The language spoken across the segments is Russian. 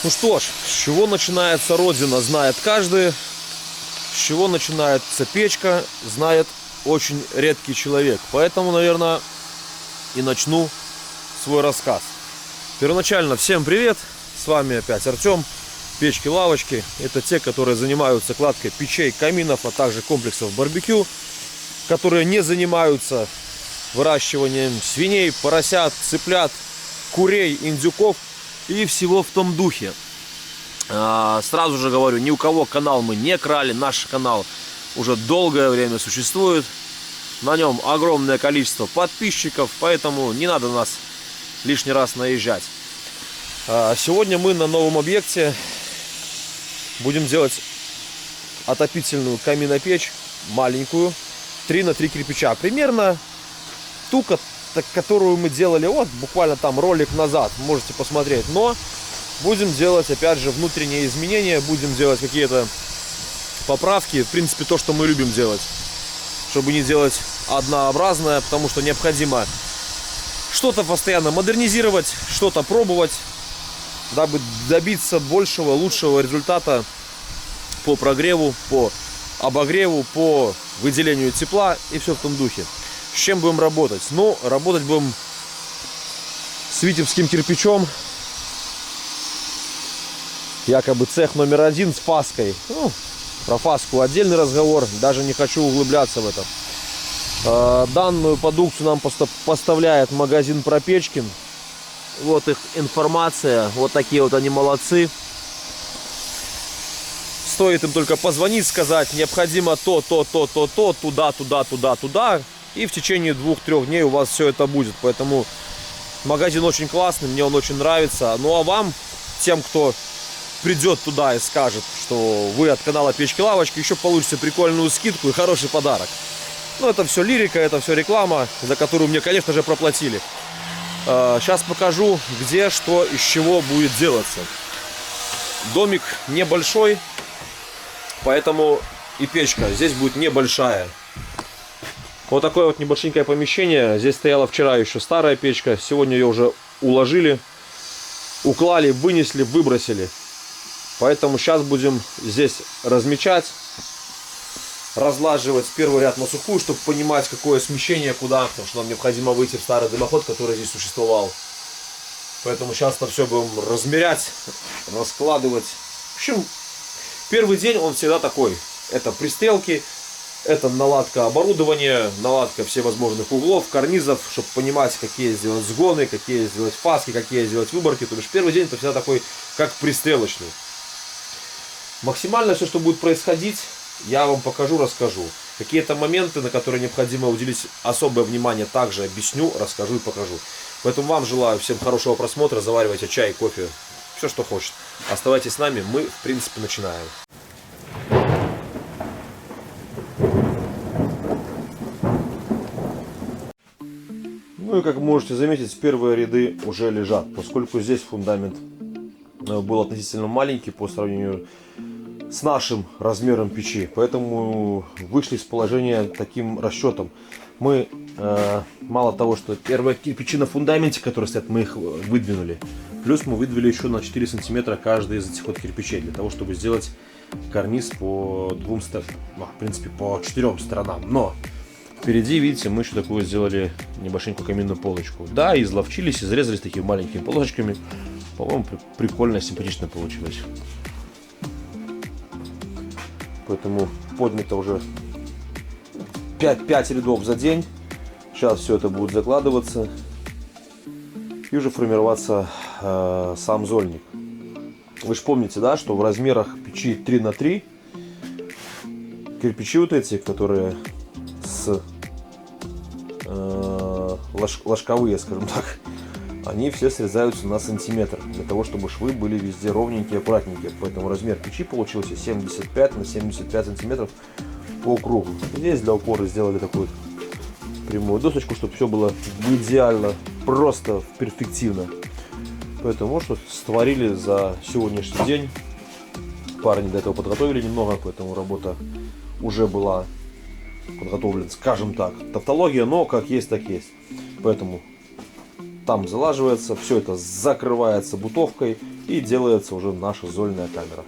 Ну что ж, с чего начинается родина, знает каждый. С чего начинается печка, знает очень редкий человек. Поэтому, наверное, и начну свой рассказ. Первоначально всем привет. С вами опять Артем. Печки-лавочки. Это те, которые занимаются кладкой печей, каминов, а также комплексов барбекю. Которые не занимаются выращиванием свиней, поросят, цыплят, курей, индюков и всего в том духе. Сразу же говорю, ни у кого канал мы не крали. Наш канал уже долгое время существует. На нем огромное количество подписчиков, поэтому не надо нас лишний раз наезжать. Сегодня мы на новом объекте будем делать отопительную каминопечь, маленькую, 3 на 3 кирпича. Примерно ту, которую мы делали вот буквально там ролик назад, можете посмотреть. Но будем делать опять же внутренние изменения, будем делать какие-то поправки. В принципе, то, что мы любим делать, чтобы не делать однообразное, потому что необходимо что-то постоянно модернизировать, что-то пробовать, дабы добиться большего, лучшего результата по прогреву, по обогреву, по выделению тепла и все в том духе. С чем будем работать? Ну, работать будем с витебским кирпичом. Якобы цех номер 1 с фаской. Ну, про фаску отдельный разговор, даже не хочу углубляться в это. Данную продукцию нам поставляет магазин Пропечкин. Вот их информация, вот такие вот они молодцы. Стоит им только позвонить, сказать, необходимо то, туда. И в течение 2-3 дней у вас все это будет. Поэтому магазин очень классный, мне он очень нравится. Ну а вам, тем, кто придет туда и скажет, что вы от канала Печки-лавочки, еще получите прикольную скидку и хороший подарок. Ну это все лирика, это все реклама, за которую мне, конечно же, проплатили. Сейчас покажу, где, что, из чего будет делаться. Домик небольшой, поэтому и печка здесь будет небольшая. Вот такое вот небольшенькое помещение. Здесь стояла вчера еще старая печка. Сегодня ее уже уложили, уклали, вынесли, выбросили. Поэтому сейчас будем здесь размечать, разлаживать первый ряд на сухую, чтобы понимать, какое смещение куда. Потому что нам необходимо выйти в старый дымоход, который здесь существовал. Поэтому сейчас это все будем размерять, раскладывать. В общем, первый день он всегда такой. Это пристрелки. Это наладка оборудования, наладка всевозможных углов, карнизов, чтобы понимать, какие сделать сгоны, какие сделать фаски, какие сделать выборки. То бишь первый день это всегда такой, как пристрелочный. Максимально все, что будет происходить, я вам покажу, расскажу. Какие-то моменты, на которые необходимо уделить особое внимание, также объясню, расскажу и покажу. Поэтому вам желаю всем хорошего просмотра, заваривайте чай, кофе, все, что хочет. Оставайтесь с нами, мы, в принципе, начинаем. Ну и как можете заметить, первые ряды уже лежат, поскольку здесь фундамент был относительно маленький по сравнению с нашим размером печи. Поэтому вышли с положения таким расчетом. Мы мало того, что первые кирпичи на фундаменте, которые стоят, мы их выдвинули. Плюс мы выдвинули еще на 4 сантиметра каждый из этих вот кирпичей, для того, чтобы сделать карниз по двум сторонам, в принципе по 4 сторонам. Но впереди, видите, мы еще такую сделали небольшенькую каминную полочку. Да, изловчились, изрезались такими маленькими полосочками. По-моему, прикольно, симпатично получилось. Поэтому поднято уже 5 рядов за день. Сейчас все это будет закладываться. И уже формироваться сам зольник. Вы же помните, да, что в размерах печи 3 на 3 кирпичи вот эти, которые ложковые, скажем так, они все срезаются на сантиметр, для того, чтобы швы были везде ровненькие, аккуратненькие. Поэтому размер печи получился 75 на 75 сантиметров по кругу. Здесь для упора сделали такую прямую досочку, чтобы все было идеально, просто перфективно. Поэтому что створили за сегодняшний день. Парни до этого подготовили немного, поэтому работа уже была подготовлена, скажем так. Тавтология, но как есть, так есть. Поэтому там залаживается, все это закрывается бутовкой и делается уже наша зольная камера.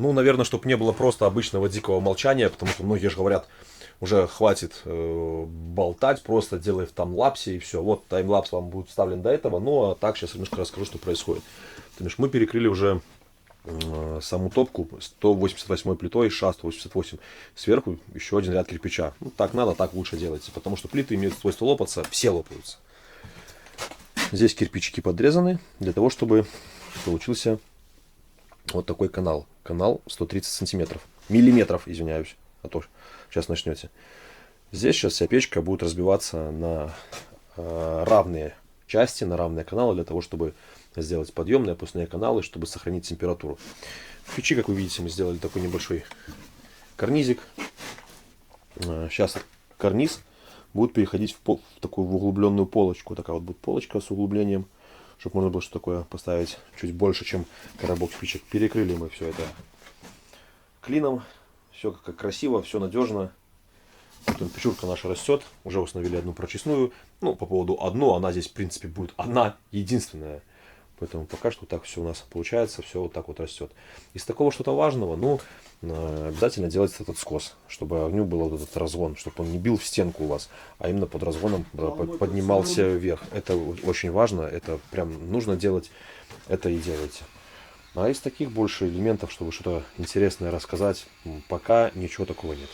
Ну, наверное, чтобы не было просто обычного дикого молчания, потому что многие же говорят, уже хватит болтать, просто делай в таймлапсе и все. Вот таймлапс вам будет вставлен до этого, ну а так сейчас немножко расскажу, что происходит. Потому что мы перекрыли уже саму топку 188 плитой, ША-188. Сверху еще один ряд кирпича. Ну, так надо, так лучше делается, потому что плиты имеют свойство лопаться, все лопаются. Здесь кирпичики подрезаны для того, чтобы получился вот такой канал. Канал 130 сантиметров. Миллиметров, извиняюсь. А то сейчас начнете. Здесь сейчас вся печка будет разбиваться на равные части, на равные каналы, для того, чтобы сделать подъемные, опускные каналы, чтобы сохранить температуру. В печи, как вы видите, мы сделали такой небольшой карнизик. Сейчас карниз будет переходить в такую углубленную полочку. Такая вот будет полочка с углублением, чтобы можно было что такое поставить чуть больше, чем коробок спичек. Перекрыли мы все это клином. Все как красиво, все надежно. Потом печурка наша растет. Уже установили одну прочистную. Ну, по поводу одну, она здесь, в принципе, будет одна, единственная. Поэтому пока что так все у нас получается, все вот так вот растет. Из такого что-то важного, ну, обязательно делать этот скос, чтобы огню был вот этот разгон, чтобы он не бил в стенку у вас, а именно под разгоном поднимался вверх. Это очень важно, это прям нужно делать, это и делайте. А из таких больше элементов, чтобы что-то интересное рассказать, пока ничего такого нет.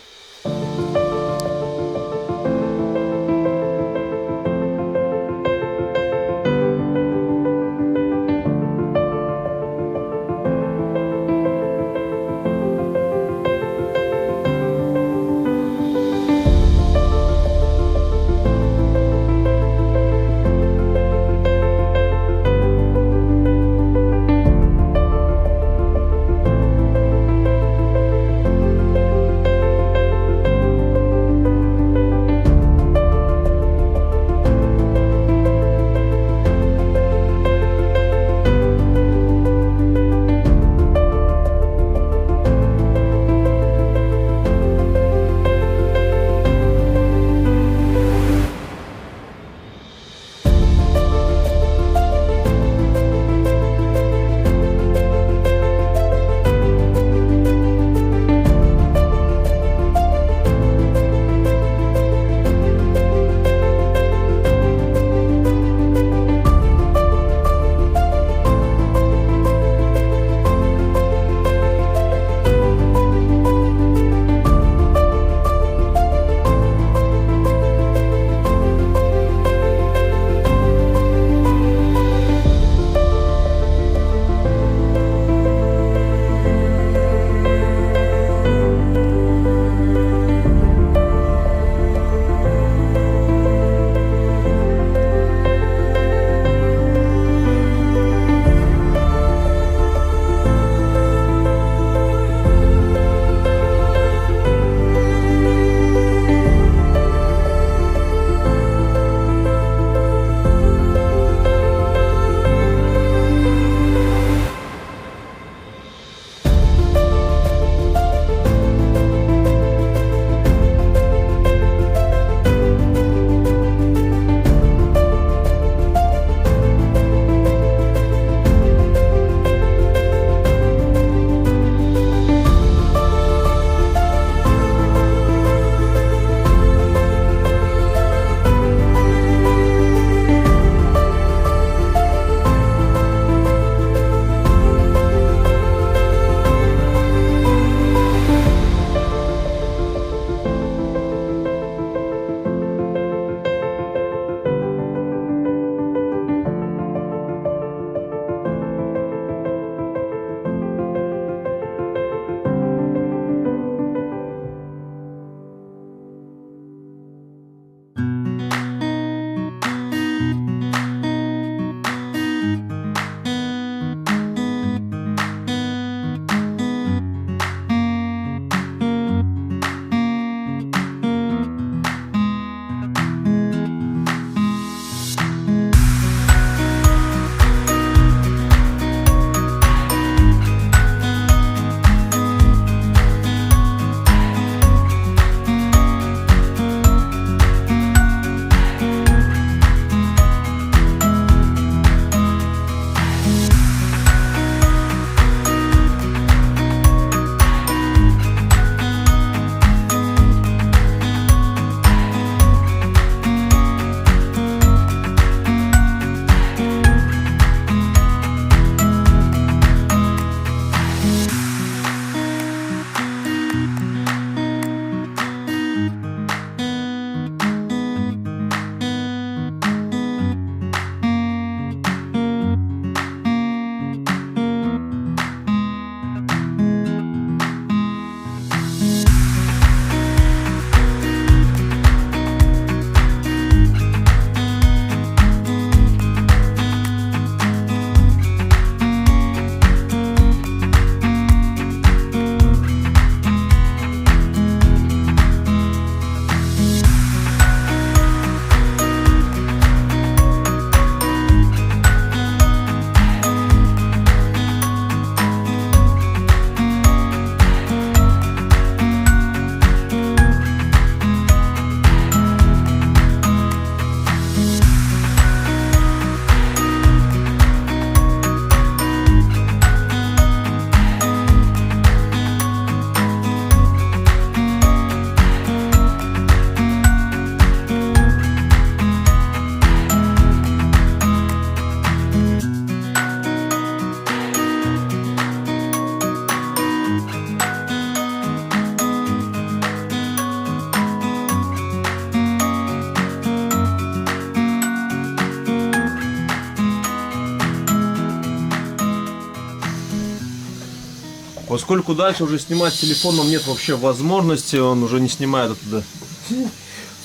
Поскольку дальше уже снимать с телефоном нет вообще возможности, он уже не снимает оттуда.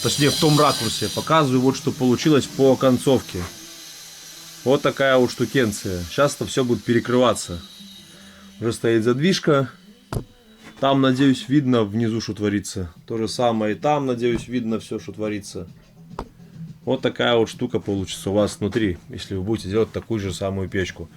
Точнее, в том ракурсе. Показываю вот, что получилось по концовке. Вот такая вот штукенция. Сейчас это все будет перекрываться. Уже стоит задвижка. Там, надеюсь, видно внизу, что творится. То же самое и там, надеюсь, видно все, что творится. Вот такая вот штука получится у вас внутри, если вы будете делать такую же самую печку.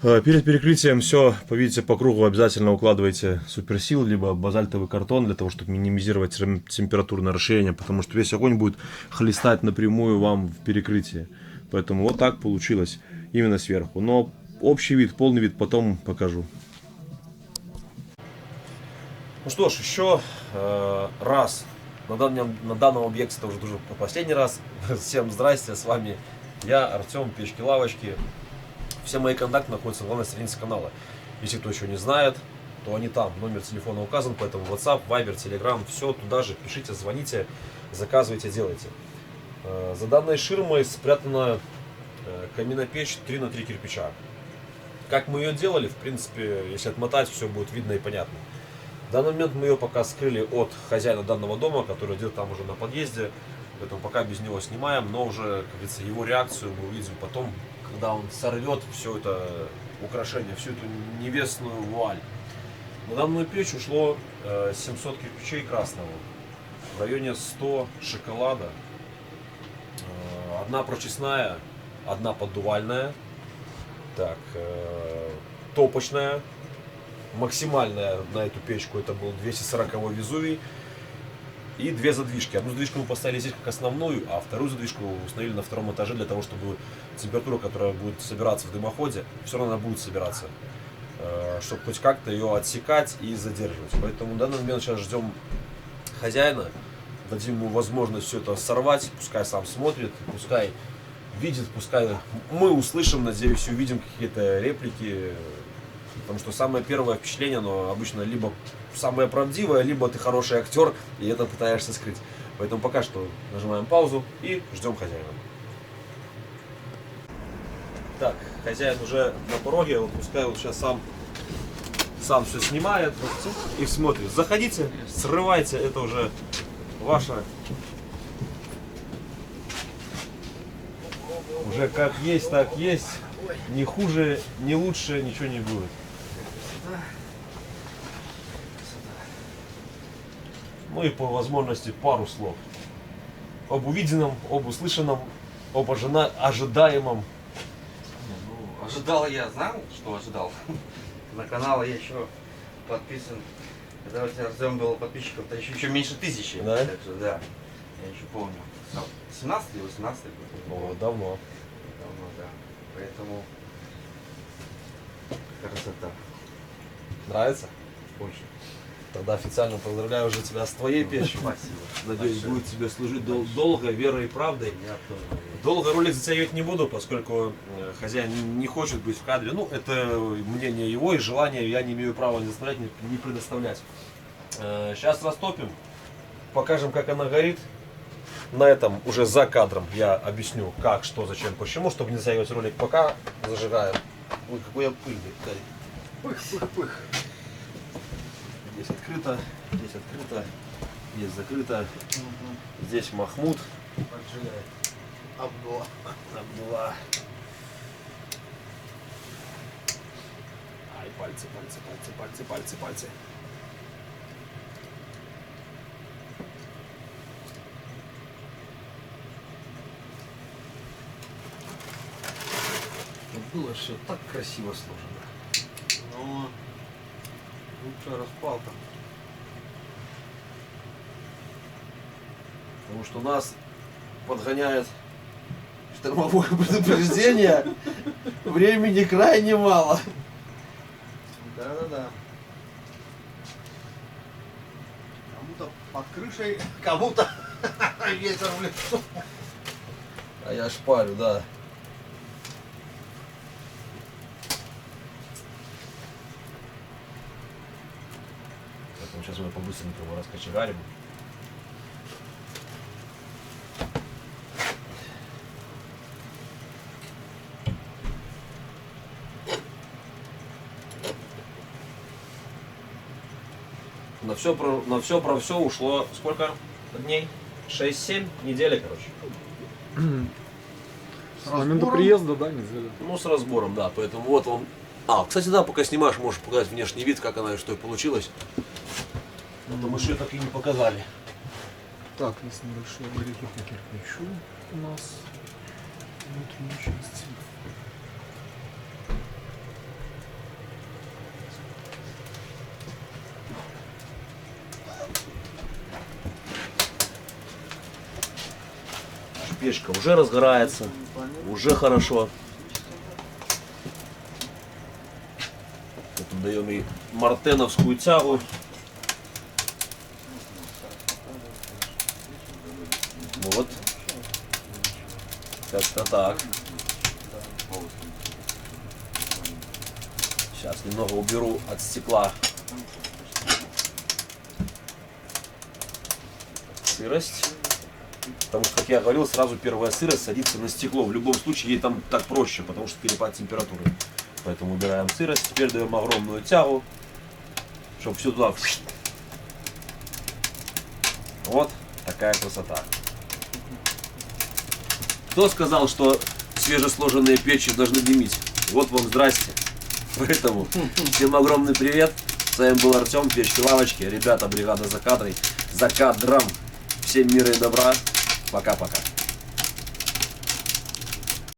Перед перекрытием все, повидите по кругу, обязательно укладывайте суперсил, либо базальтовый картон, для того, чтобы минимизировать температурное расширение, потому что весь огонь будет хлестать напрямую вам в перекрытие. Поэтому вот так получилось именно сверху. Но общий вид, полный вид потом покажу. Ну что ж, еще раз. На данном объекте это уже последний раз. Всем здрасте, с вами я, Артем, Печки-лавочки. Все мои контакты находятся на главной странице канала. Если кто еще не знает, то они там. Номер телефона указан, поэтому WhatsApp, Viber, Telegram, все туда же. Пишите, звоните, заказывайте, делайте. За данной ширмой спрятана каминопечь 3 на 3 кирпича. Как мы ее делали, в принципе, если отмотать, все будет видно и понятно. В данный момент мы ее пока скрыли от хозяина данного дома, который идет там уже на подъезде. Поэтому пока без него снимаем, но уже, как говорится, его реакцию мы увидим потом, когда он сорвет все это украшение, всю эту небесную вуаль. На данную печь ушло 700 кирпичей красного, в районе 100 шоколада, одна прочистная, одна поддувальная, так, топочная, максимальная на эту печку это был 240 Везувий. И две задвижки. Одну задвижку мы поставили здесь как основную, а вторую задвижку установили на втором этаже для того, чтобы температура, которая будет собираться в дымоходе, все равно она будет собираться, чтобы хоть как-то ее отсекать и задерживать. Поэтому в данный момент сейчас ждем хозяина, дадим ему возможность все это сорвать, пускай сам смотрит, пускай видит, пускай мы услышим, надеюсь, увидим какие-то реплики. Потому что самое первое впечатление, оно обычно либо самое правдивое, либо ты хороший актер и это пытаешься скрыть. Поэтому пока что нажимаем паузу и ждем хозяина. Так, хозяин уже на пороге, вот пускай вот сейчас сам все снимает и смотрит. Заходите, срывайте, это уже ваша. Уже как есть, так есть. Ни хуже, ни лучше ничего не будет. Ну и по возможности пару слов об увиденном, об услышанном, об ожидаемом. Ну, ожидал я, знал, что ожидал. На канал я еще подписан. Когда у тебя, Артем, было подписчиков-то еще меньше 1000. Да? Так что, да, я еще помню. 17 или 18 год. О, давно. Давно, да. Поэтому красота. Нравится? Очень. Тогда официально поздравляю уже тебя с твоей печью. Спасибо. Надеюсь, Большое. будет тебе служить долго, верой и правдой. Я тоже. Долго ролик затягивать не буду, поскольку хозяин не хочет быть в кадре. Ну, это мнение его и желание, я не имею права не заставлять, не предоставлять. Сейчас растопим, покажем, как она горит. На этом уже за кадром я объясню, как, что, зачем, почему, чтобы не затягивать ролик, пока зажигаем. Ой, какой я пыльный. Пых-пых-пых. Здесь открыто, здесь закрыто. Здесь Махмуд. Поджигай. Абдулла. Ай, пальцы. Было все так красиво сложено. Ну, лучше распал-то. Потому что нас подгоняет штормовое предупреждение. Времени крайне мало. Да. Кому-то под крышей, кому-то ветер в лицо. А я шпарю, да. Поэтому сейчас мы по-быстренькому его раскочегарим. На все про все ушло сколько дней? 6-7 недели, короче. С момента приезда, да, неделя. Ну, с разбором, да. Поэтому вот он. А, кстати, да, пока снимаешь, можешь показать внешний вид, как она и что и получилось. А то мы же ее так и не показали. Так, есть небольшие орехи по кирпичу у нас. Внутренней части. Печка уже разгорается, уже хорошо. Потом даем ей мартеновскую тягу. Вот. Как-то так. Сейчас немного уберу от стекла сырость. Потому что, как я говорил, сразу первая сырость садится на стекло. В любом случае ей там так проще, потому что перепад температуры. Поэтому убираем сырость. Теперь даем огромную тягу, чтобы все туда. Вот такая красота. Кто сказал, что свежесложенные печи должны дымить? Вот вам здрасте. Поэтому всем огромный привет. С вами был Артем, печки-лавочки. Ребята, бригада за кадром. Всем мира и добра. Пока-пока.